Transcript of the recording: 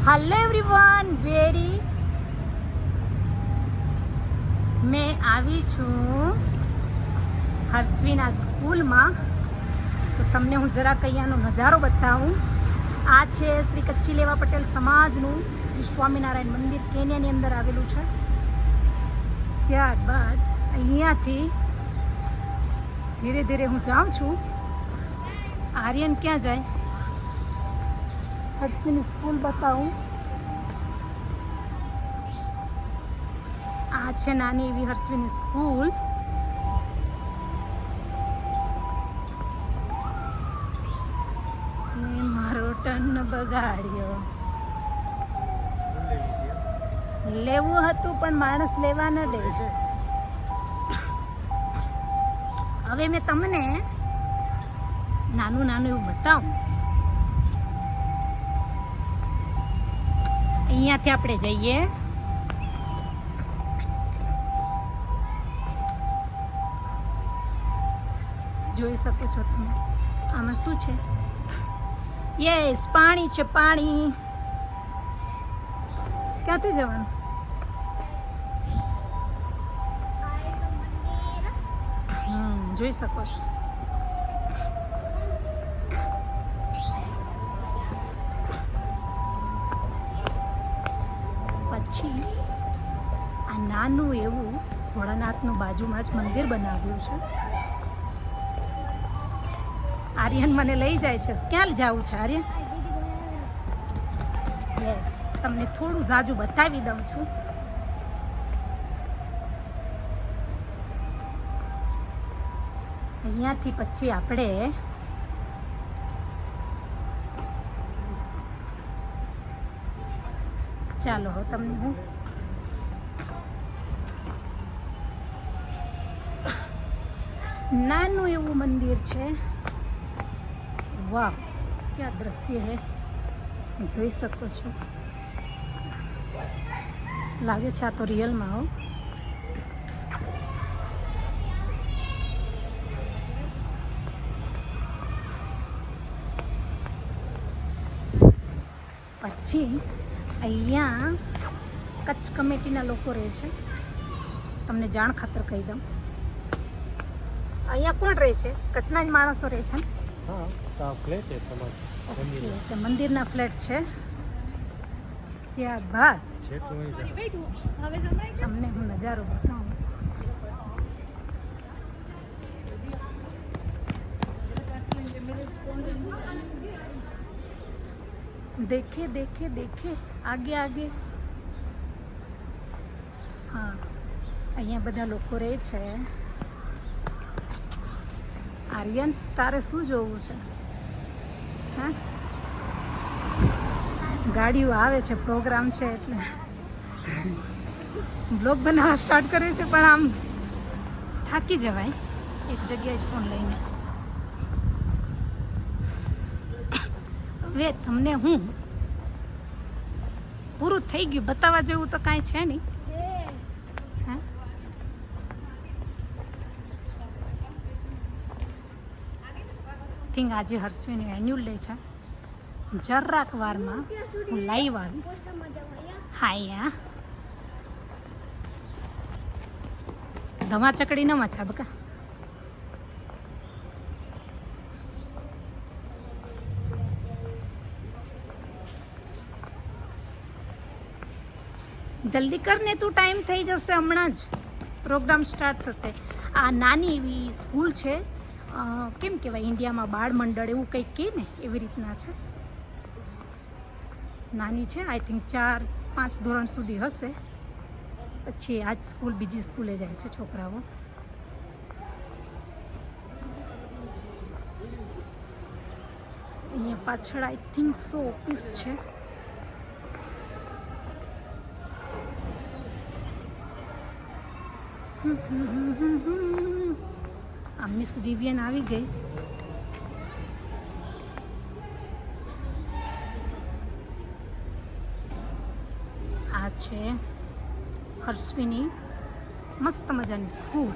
Hello everyone मैं આવી છું હર્ષવીના સ્કૂલમાં તો તમને હું જરાક અહીંયાનો નજારો બતાવું. આ છે શ્રી કચ્છી લેવા પટેલ સમાજનું શ્રી સ્વામિનારાયણ મંદિર કેન્યાની અંદર આવેલું છે. ત્યારબાદ અહીંયાથી ધીરે ધીરે હું જાઉં છું. આર્યન ક્યાં જાય? હર્ષવીની સ્કૂલ બતાવું. આ છે નાની એવી હર્ષવીની સ્કૂલ. મારો ટન બગાડ્યો. લેવું હતું પણ માણસ લેવા ન દે. હવે મેં તમને નાનું નાનું એવું બતાવું. અહીંયાથી આપણે જઈએ. જોઈ શકો છો તમે. આમાં શું છે? યસ, પાણી છે. પાણી ક્યાંથી જવાનું? જોઈ શકો છો. પછી આ નાનું એવું ભોળાનાથનું બાજુમાં જ મંદિર બનાવ્યું છે. આર્યન મને લઈ જાય છે. ક્યાં જવું છે આર્યન? યસ, તમને થોડું જાજુ બતાવી દઉં છું. અહીંયાથી પછી આપણે ચાલો તમને હું નાનું એવું મંદિર છે. વાહ, ક્યાં દ્રશ્ય હે! જોઈ શકો છો. લાગે છે આ તો રિયલમાં હો. પછી અહીંયા કચ્છ કમિટીના લોકો રહે છે. તમને જાણ ખાતર કહી દઉં, અહીંયા કોણ રહે છે? કચ્છના જ માણસો રહે છે. મંદિરના ફ્લેટ છે. ત્યારબાદ તમને હું નજારો બતાવું. देखे देखे देखे आगे आगे. હા, અહીંયા બધા લોકો રહે છે. આર્યન, તારે શું જોવું છે? હા, ગાડીઓ આવે છે, પ્રોગ્રામ છે એટલે બ્લોગ બનાવવા સ્ટાર્ટ કરે છે. પણ આમ થાકી જવાય એક જગ્યાએ જ ફોન લઈને. હવે તમને હું પૂરું થઈ ગયું બતાવવા જેવું તો કાંઈ છે નહીં. હા, થિંક આજે હર્ષવીનું એન્યુઅલ ડે છે. જરાક વારમાં હું લાઈવ આવીશ. હા, ધમા ચકડી ન મચા બકા. જલ્દી કરને તું, ટાઈમ થઈ જશે. હમણાં જ પ્રોગ્રામ સ્ટાર્ટ થશે. આ નાની એવી સ્કૂલ છે. કેમ કહેવાય, ઇન્ડિયામાં બાળ મંડળ એવું કંઈક કહે ને, એવી રીતના છે. નાની છે. આઈ થિંક 4-5 ધોરણ સુધી હશે. પછી આજ સ્કૂલ બીજી સ્કૂલે જાય છે છોકરાઓ. અહીંયા પાછળ આઈ થિંક સો ઓફિસ છે. આ મિસ વિવિયન આવી ગઈ. આ છે હર્ષવીની મસ્ત મજાની સ્કૂલ.